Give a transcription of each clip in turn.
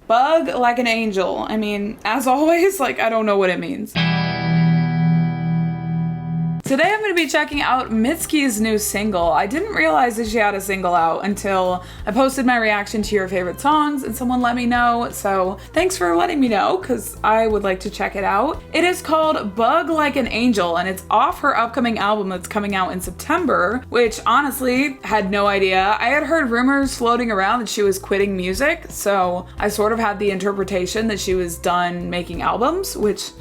Bug Like an Angel. I mean, as always, like, I don't know what it means. Today I'm going to be checking out Mitski's new single. I didn't realize that she had a single out until I posted my reaction to your favorite songs and someone let me know, so thanks for letting me know because I would like to check it out. It is called Bug Like an Angel and it's off her upcoming album that's coming out in September, which honestly had no idea. I had heard rumors floating around that she was quitting music, so I sort of had the interpretation that she was done making albums, which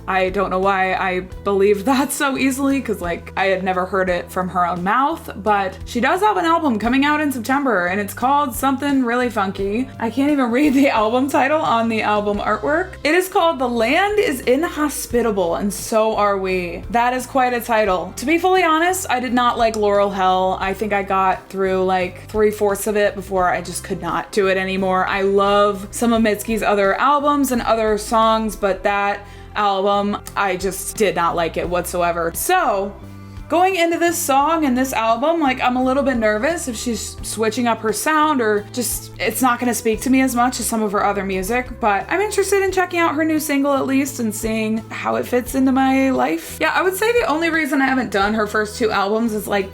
I don't know why I believed that so easily because like I had never heard it from her own mouth, but she does have an album coming out in September and it's called something really funky. I can't even read the album title on the album artwork. It is called The Land is Inhospitable and So Are We. That is quite a title. To be fully honest, I did not like Laurel Hell. I think I got through like 3/4 of it before I just could not do it anymore. I love some of Mitski's other albums and other songs, but that album, I just did not like it whatsoever. So going into this song and this album, like I'm a little bit nervous if she's switching up her sound or just it's not gonna speak to me as much as some of her other music, but I'm interested in checking out her new single at least and seeing how it fits into my life. Yeah, I would say the only reason I haven't done her first 2 albums is like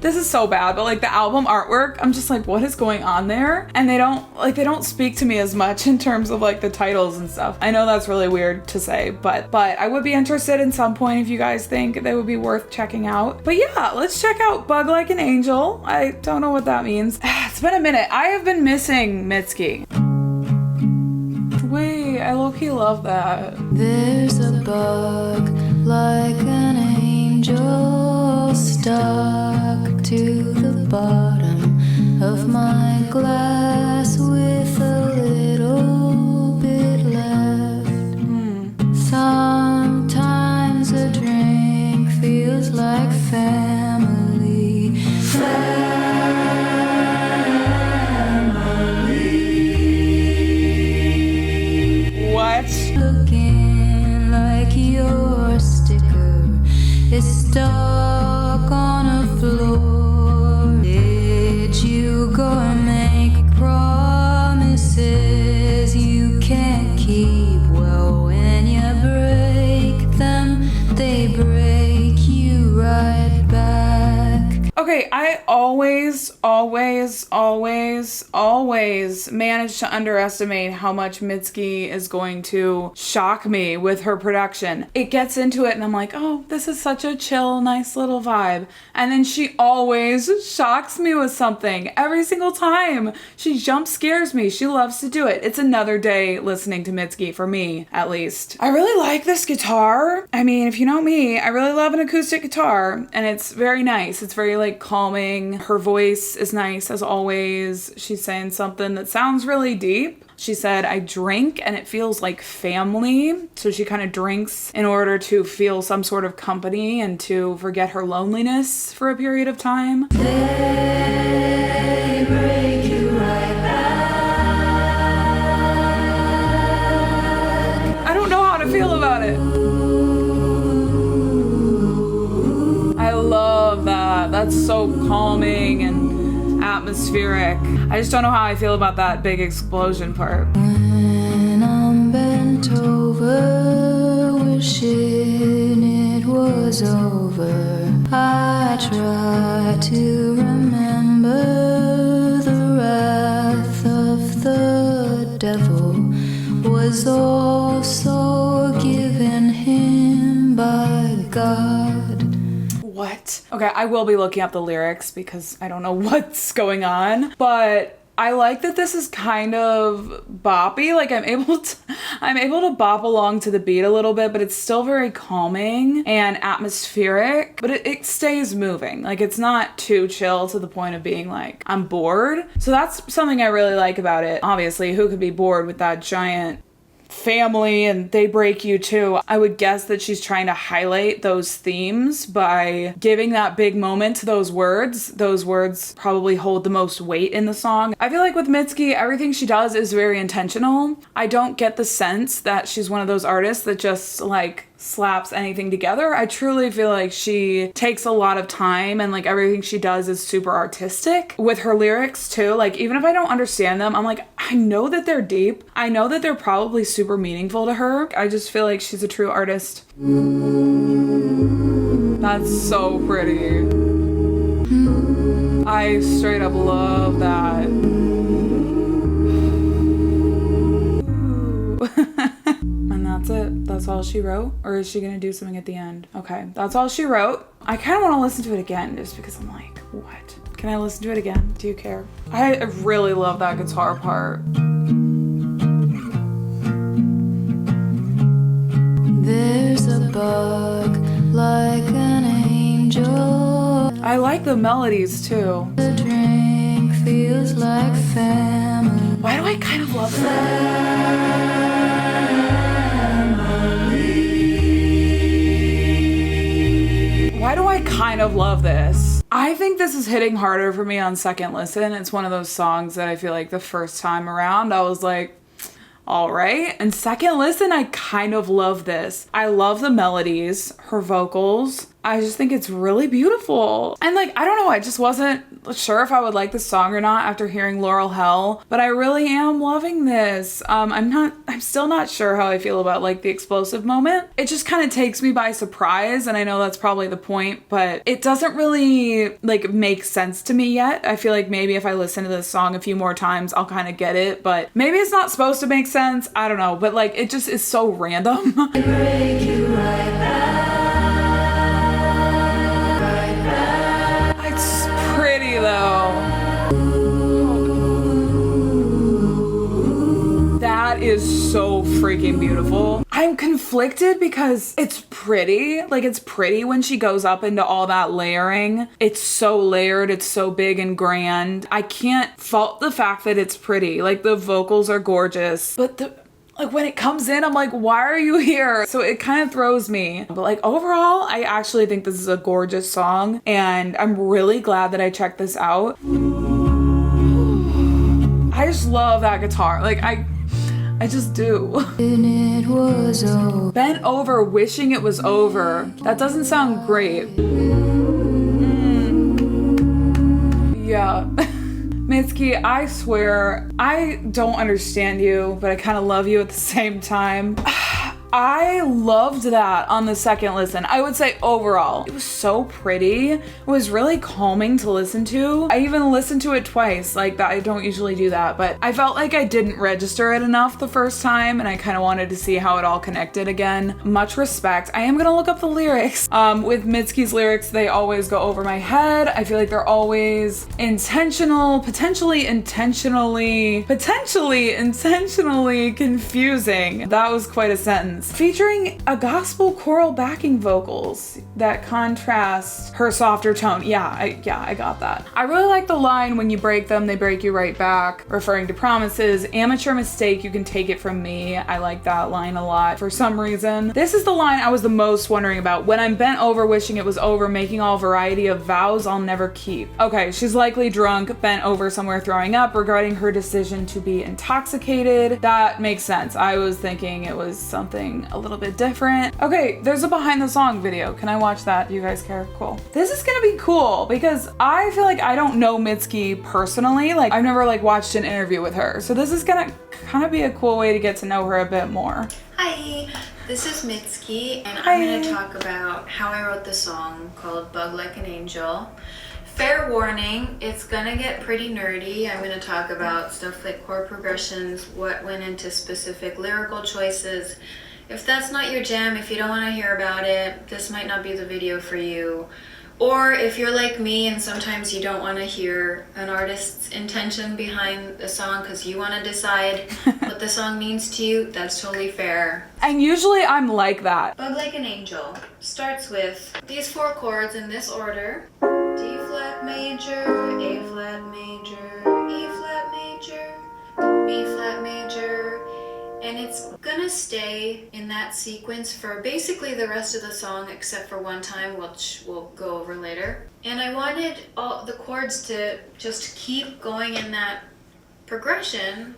this is so bad, but like the album artwork, I'm just like, what is going on there? And they don't speak to me as much in terms of like the titles and stuff. I know that's really weird to say, but I would be interested in some point if you guys think they would be worth checking out. But yeah, let's check out Bug Like an Angel. I don't know what that means. It's been a minute. I have been missing Mitski. Wait, I low-key love that. There's a bug like an angel stuck to the bottom of my glass with a little bit left. Sometimes a drink feels like family. What? Looking like your sticker is stuck on a floor. Did you go and make promises you can't keep? Well, when you break them, they break you right back. Okay, I always manage to underestimate how much Mitski is going to shock me with her production. It gets into it and I'm like, oh, this is such a chill, nice little vibe. And then she always shocks me with something. Every single time. She jump scares me. She loves to do it. It's another day listening to Mitski, for me, at least. I really like this guitar. I mean, if you know me, I really love an acoustic guitar and it's very nice. It's very like calming. Her voice is nice as always. She's saying something that sounds really deep. She said, I drink and it feels like family. So she kind of drinks in order to feel some sort of company and to forget her loneliness for a period of time. They break you right back. I don't know how to feel about it. I love that. That's so calming and atmospheric. I just don't know how I feel about that big explosion part. When I'm bent over, wishing it was over, I try to remember the wrath of the devil was also given him by God. What? Okay, I will be looking up the lyrics because I don't know what's going on, but I like that this is kind of boppy. Like I'm able to bop along to the beat a little bit, but it's still very calming and atmospheric, but it stays moving. Like it's not too chill to the point of being like, I'm bored. So that's something I really like about it. Obviously, who could be bored with that giant family and they break you too? I would guess that she's trying to highlight those themes by giving that big moment to those words. Those words probably hold the most weight in the song. I feel like with Mitski, everything she does is very intentional. I don't get the sense that she's one of those artists that just like slaps anything together. I truly feel like she takes a lot of time and like everything she does is super artistic with her lyrics too. Like even if I don't understand them, I'm like, I know that they're deep. I know that they're probably super meaningful to her. I just feel like she's a true artist. That's so pretty. I straight up love that. And that's it. That's all she wrote? Or is she gonna do something at the end? Okay, that's all she wrote. I kind of want to listen to it again just because I'm like, what? Can I listen to it again? Do you care? I really love that guitar part. There's a bug like an angel. I like the melodies too. The drink feels like family. Why do I kind of love that? Why do I kind of love this? I think this is hitting harder for me on second listen. It's one of those songs that I feel like the first time around, I was like, all right. And second listen, I kind of love this. I love the melodies, her vocals. I just think it's really beautiful. And like, I don't know, I just wasn't sure if I would like this song or not after hearing Laurel Hell, but I really am loving this. I'm still not sure how I feel about like the explosive moment. It just kind of takes me by surprise, and I know that's probably the point, but it doesn't really like make sense to me yet. I feel like maybe if I listen to this song a few more times, I'll kind of get it, but maybe it's not supposed to make sense. I don't know, but like, it just is so random. Break you right back. It's pretty though. That is so freaking beautiful. I'm conflicted because it's pretty. Like, it's pretty when she goes up into all that layering. It's so layered. It's so big and grand. I can't fault the fact that it's pretty. Like, the vocals are gorgeous, but like when it comes in, I'm like, why are you here? So it kind of throws me. But like overall, I actually think this is a gorgeous song, and I'm really glad that I checked this out. I just love that guitar. Like I just do. And it was over. Bent over, wishing it was over. That doesn't sound great. Yeah. Mitski, I swear, I don't understand you, but I kind of love you at the same time. I loved that on the second listen. I would say overall, it was so pretty. It was really calming to listen to. I even listened to it twice, like that. I don't usually do that, but I felt like I didn't register it enough the first time, and I kind of wanted to see how it all connected again. Much respect. I am gonna look up the lyrics. With Mitski's lyrics, they always go over my head. I feel like they're always intentional, potentially intentionally confusing. That was quite a sentence. Featuring a gospel choral backing vocals that contrast her softer tone. Yeah, I got that. I really like the line, when you break them, they break you right back, referring to promises. Amateur mistake, you can take it from me. I like that line a lot for some reason. This is the line I was the most wondering about. When I'm bent over, wishing it was over, making all variety of vows I'll never keep. Okay, she's likely drunk, bent over somewhere throwing up, regretting her decision to be intoxicated. That makes sense. I was thinking it was something a little bit different. Okay, there's a behind the song video. Can I watch that? Do you guys care? Cool. This is gonna be cool because I feel like I don't know Mitski personally. Like, I've never like watched an interview with her. So this is gonna kind of be a cool way to get to know her a bit more. Hi, this is Mitski, and Hi. I'm going to talk about how I wrote the song called Bug Like an Angel. Fair warning, it's gonna get pretty nerdy. I'm gonna talk about stuff like chord progressions, what went into specific lyrical choices. If that's not your jam, if you don't want to hear about it, this might not be the video for you. Or if you're like me and sometimes you don't want to hear an artist's intention behind the song because you want to decide what the song means to you, that's totally fair. And usually I'm like that. Bug Like an Angel starts with these 4 chords in this order: D flat major, A flat major, E flat major, B flat major, and it's gonna stay in that sequence for basically the rest of the song except for one time, which we'll go over later. And I wanted all the chords to just keep going in that progression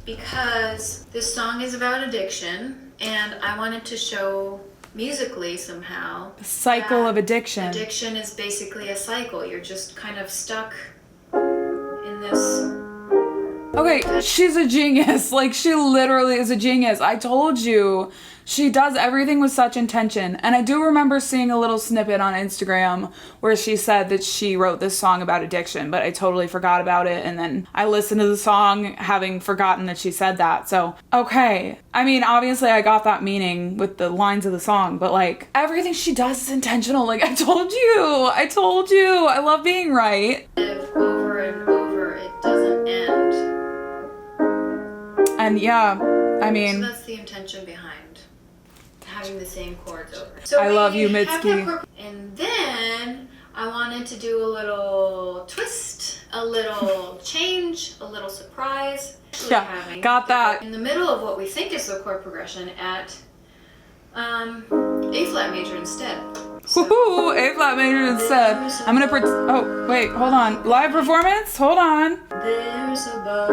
because this song is about addiction, and I wanted to show musically somehow. The cycle that of addiction. Addiction is basically a cycle. You're just kind of stuck in this. Okay, she's a genius. Like, she literally is a genius. I told you, she does everything with such intention. And I do remember seeing a little snippet on Instagram where she said that she wrote this song about addiction, but I totally forgot about it. And then I listened to the song having forgotten that she said that. So, okay. I mean, obviously I got that meaning with the lines of the song, but like, everything she does is intentional. Like, I told you. I love being right. Over and over, it doesn't end. And yeah, I So mean, that's the intention behind having the same chords over. So I love you, we have Mitski. that and then I wanted to do a little twist, a little change, a little surprise. Yeah, got that. In the middle of what we think is the chord progression at A flat major instead. Woohoo! A flat major instead. I'm gonna oh, wait, hold on. Live performance? Hold on. There's a bug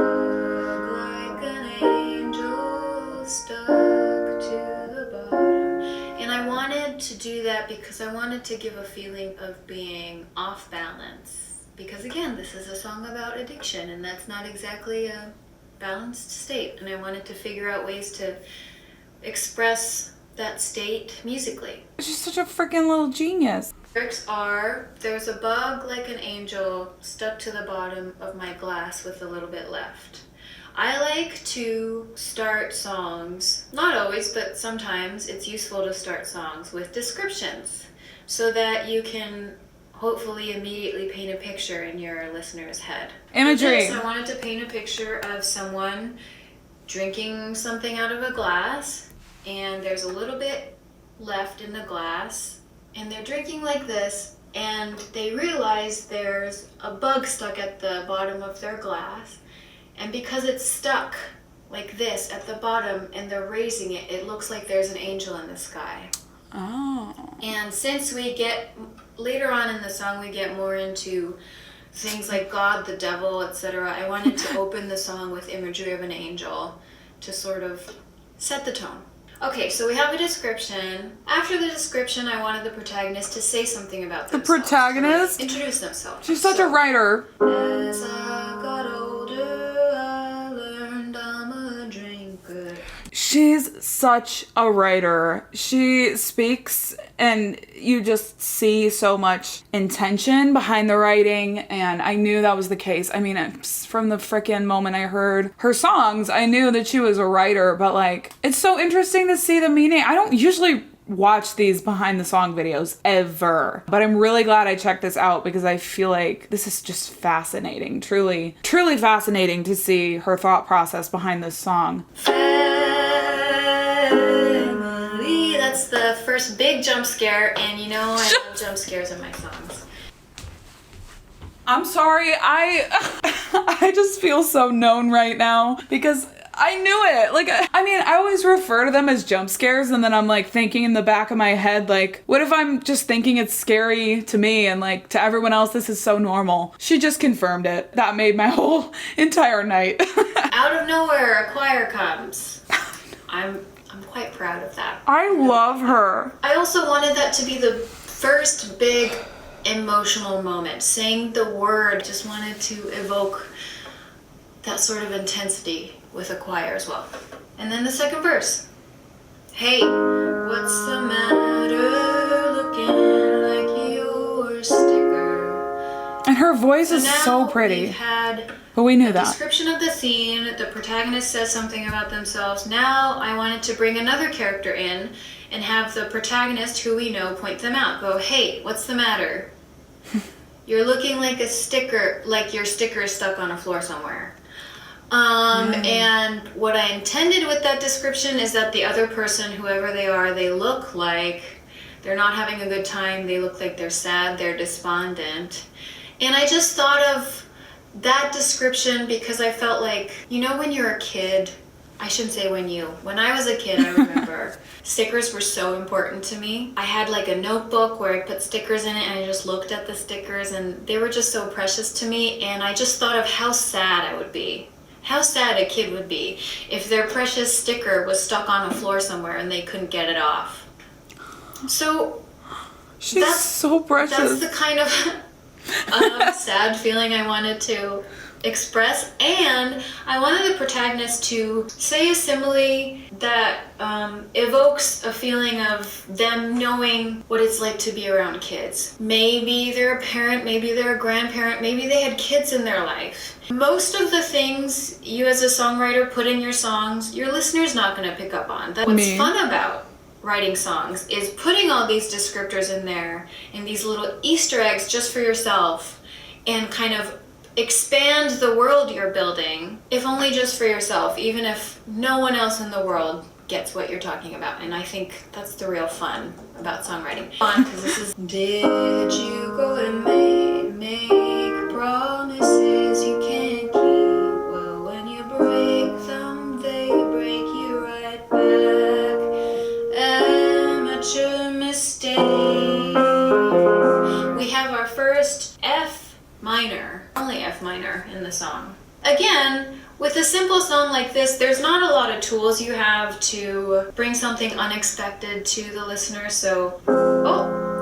like an angel stuck to the bottom. And I wanted to do that because I wanted to give a feeling of being off balance. Because again, this is a song about addiction, and that's not exactly a balanced state. And I wanted to figure out ways to express that state musically. She's such a freaking little genius. Lyrics are, there's a bug like an angel stuck to the bottom of my glass with a little bit left. I like to start songs, not always, but sometimes it's useful to start songs with descriptions so that you can hopefully immediately paint a picture in your listener's head. Imagery. For this, I wanted to paint a picture of someone drinking something out of a glass, and there's a little bit left in the glass, and they're drinking like this, and they realize there's a bug stuck at the bottom of their glass, and because it's stuck like this at the bottom and they're raising it, it looks like there's an angel in the sky. Oh. And since we get, later on in the song, we get more into things like God, the devil, etc., I wanted to open the song with imagery of an angel to sort of set the tone. Okay, so we have a description. After the description, I wanted the protagonist to say something about themselves. The protagonist? To, like, introduce themselves. She's such a writer. As I got older, I learned I'm a drinker. She's such a writer. She speaks and you just see so much intention behind the writing, and I knew that was the case. I mean, from the frickin' moment I heard her songs, I knew that she was a writer, but like, it's so interesting to see the meaning. I don't usually watch these behind the song videos ever, but I'm really glad I checked this out because I feel like this is just fascinating. Truly fascinating to see her thought process behind this song. Family, that's the first big jump scare, and you know I love jump scares in my songs. I'm sorry, I just feel so known right now because I knew it. Like, I mean, I always refer to them as jump scares, and then I'm like thinking in the back of my head, like, what if I'm just thinking it's scary to me and like to everyone else this is so normal? She just confirmed it. That made my whole entire night. Out of nowhere, a choir comes. I'm quite proud of that. I love her. I also wanted that to be the first big emotional moment. Saying the word, just wanted to evoke that sort of intensity with a choir as well. And then the second verse. Hey, what's the matter looking like your sticker? And her voice is now so pretty. We've had But we knew a that. description of the scene, the protagonist says something about themselves. Now I wanted to bring another character in and have the protagonist, who we know, point them out. Go, hey, what's the matter? You're looking like a sticker, like your sticker is stuck on a floor somewhere. And what I intended with that description is that the other person, whoever they are, they look like they're not having a good time. They look like they're sad, they're despondent. And I just thought of that description because I felt like, you know, when you're a kid, I shouldn't say when I was a kid, I remember stickers were so important to me. I had like a notebook where I put stickers in it, and I just looked at the stickers, and they were just so precious to me. And I just thought of how sad I would be. How sad a kid would be if their precious sticker was stuck on a floor somewhere and they couldn't get it off. So She's so precious. that's the kind of sad feeling I wanted to express, and I wanted the protagonist to say a simile that evokes a feeling of them knowing what it's like to be around kids. Maybe they're a parent, maybe they're a grandparent, maybe they had kids in their life. Most of the things you as a songwriter put in your songs, your listener's not going to pick up on. That's what's fun about writing songs, is putting all these descriptors in there and these little Easter eggs just for yourself, and kind of expand the world you're building, if only just for yourself, even if no one else in the world gets what you're talking about. And I think that's the real fun about songwriting. Because this is, did you go and make promises you can't keep? Well, when you break them, they break you right back. Amateur mistake. We have our first F minor, only F minor in the song. Again, with a simple song like this, there's not a lot of tools you have to bring something unexpected to the listener. So,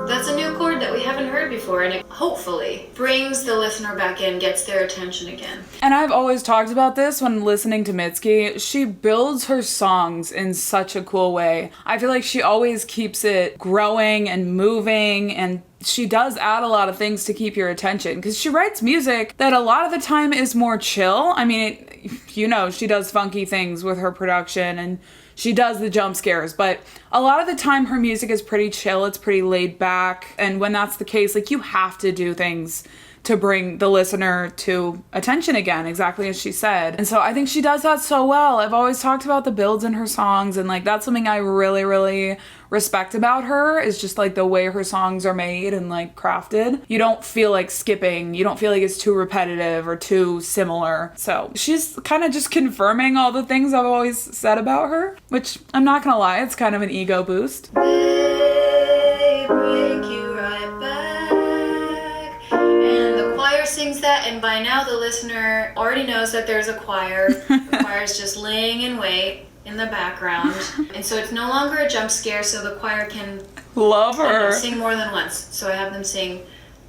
that's a new chord that we haven't heard before, and it hopefully brings the listener back in, gets their attention again. And I've always talked about this when listening to Mitski. She builds her songs in such a cool way. I feel like she always keeps it growing and moving, and she does add a lot of things to keep your attention, because she writes music that a lot of the time is more chill. I mean, she does funky things with her production, and she does the jump scares, but a lot of the time her music is pretty chill. It's pretty laid back. And when that's the case, like, you have to do things to bring the listener to attention again, exactly as she said. And so I think she does that so well. I've always talked about the builds in her songs, and like, that's something I really, really respect about her, is just like the way her songs are made and like crafted. You don't feel like skipping. You don't feel like it's too repetitive or too similar. So she's kind of just confirming all the things I've always said about her, which I'm not gonna lie, it's kind of an ego boost. They break you right back. And the choir sings that, and by now the listener already knows that there's a choir. The choir's just laying in wait in the background, and so it's no longer a jump scare, so the choir can love her sing more than once. So I have them sing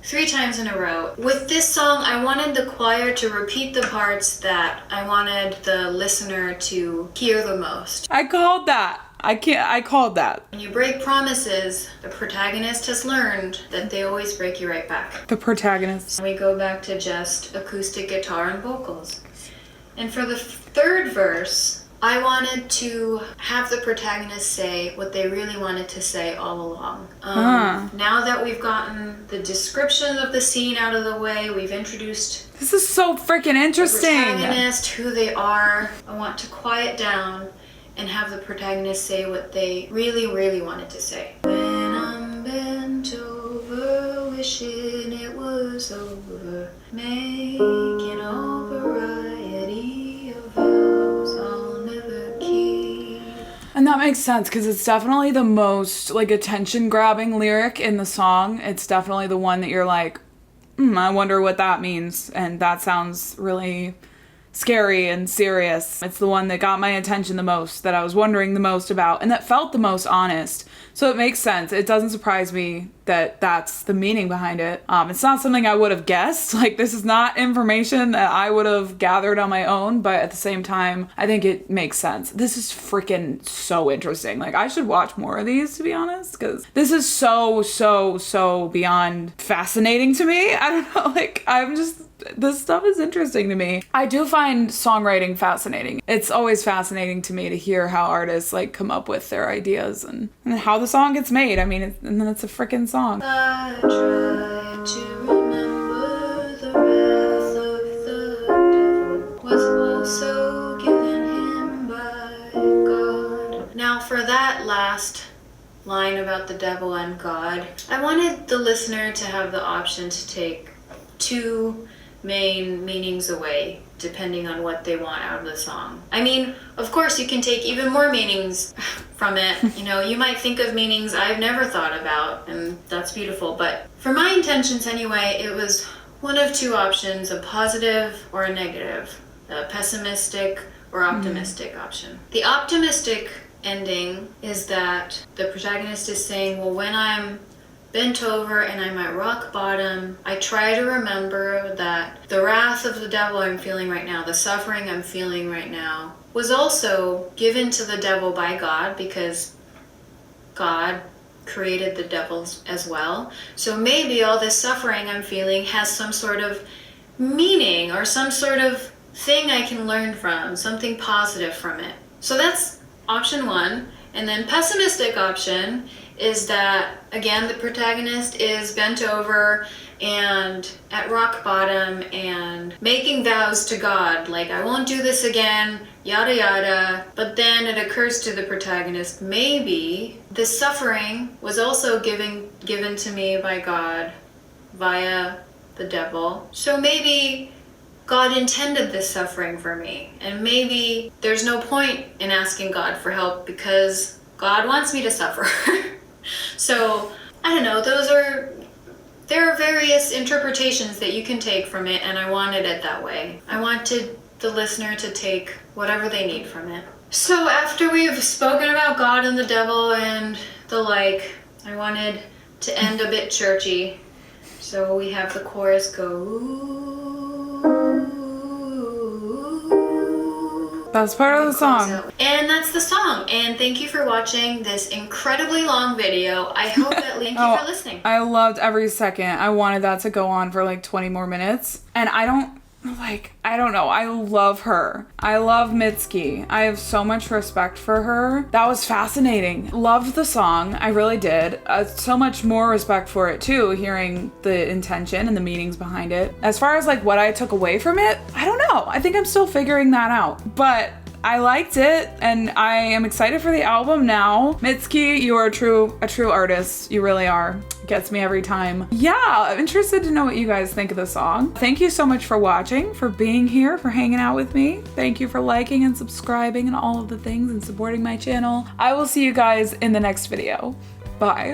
3 times in a row. With this song, I wanted the choir to repeat the parts that I wanted the listener to hear the most. I called that. I called that. When you break promises, the protagonist has learned that they always break you right back. The protagonist. And we go back to just acoustic guitar and vocals. And for the third verse, I wanted to have the protagonist say what they really wanted to say all along. Now that we've gotten the description of the scene out of the way, we've introduced This is so freaking interesting. the protagonist, who they are. I want to quiet down and have the protagonist say what they really, really wanted to say. When I'm bent over, wishing it was over, making all variety of vows I'll never keep. And that makes sense, because it's definitely the most like attention-grabbing lyric in the song. It's definitely the one that you're like, I wonder what that means, and that sounds really scary and serious. It's the one that got my attention the most, that I was wondering the most about, and that felt the most honest. So it makes sense. It doesn't surprise me that that's the meaning behind it. It's not something I would have guessed. Like, this is not information that I would have gathered on my own, but at the same time, I think it makes sense. This is freaking so interesting. Like, I should watch more of these, to be honest, because this is so beyond fascinating to me. I don't know, like, this stuff is interesting to me. I do find songwriting fascinating. It's always fascinating to me to hear how artists like come up with their ideas and how the song gets made. I mean, and then it's a freaking song. I try to remember the wrath of the devil was also given him by God. Now for that last line about the devil and God, I wanted the listener to have the option to take 2 main meanings away, depending on what they want out of the song. I mean, of course you can take even more meanings from it. You might think of meanings I've never thought about, and that's beautiful. But for my intentions anyway, it was one of 2 options, a positive or a negative, a pessimistic or optimistic option. The optimistic ending is that the protagonist is saying, well, when I'm bent over and I'm at rock bottom, I try to remember that the wrath of the devil I'm feeling right now, the suffering I'm feeling right now, was also given to the devil by God, because God created the devils as well. So maybe all this suffering I'm feeling has some sort of meaning or some sort of thing I can learn from, something positive from it. So that's option one. And then pessimistic option is that, again, the protagonist is bent over and at rock bottom and making vows to God, like, I won't do this again, yada yada. But then it occurs to the protagonist, maybe this suffering was also given to me by God via the devil. So maybe God intended this suffering for me, and maybe there's no point in asking God for help because God wants me to suffer. So, I don't know, there are various interpretations that you can take from it, and I wanted it that way. I wanted the listener to take whatever they need from it. So after we've spoken about God and the devil and the like, I wanted to end a bit churchy. So we have the chorus go, That's part of the song. and that's the song. And thank you for watching this incredibly long video. I hope that thank you for listening. I loved every second. I wanted that to go on for like 20 more minutes. And I don't know. I love her. I love Mitski. I have so much respect for her. That was fascinating. Loved the song. I really did. So much more respect for it too, hearing the intention and the meanings behind it. As far as like what I took away from it, I don't know. I think I'm still figuring that out. But I liked it, and I am excited for the album now. Mitski, you are a true artist. You really are. Gets me every time. Yeah, I'm interested to know what you guys think of the song. Thank you so much for watching, for being here, for hanging out with me. Thank you for liking and subscribing and all of the things and supporting my channel. I will see you guys in the next video. Bye.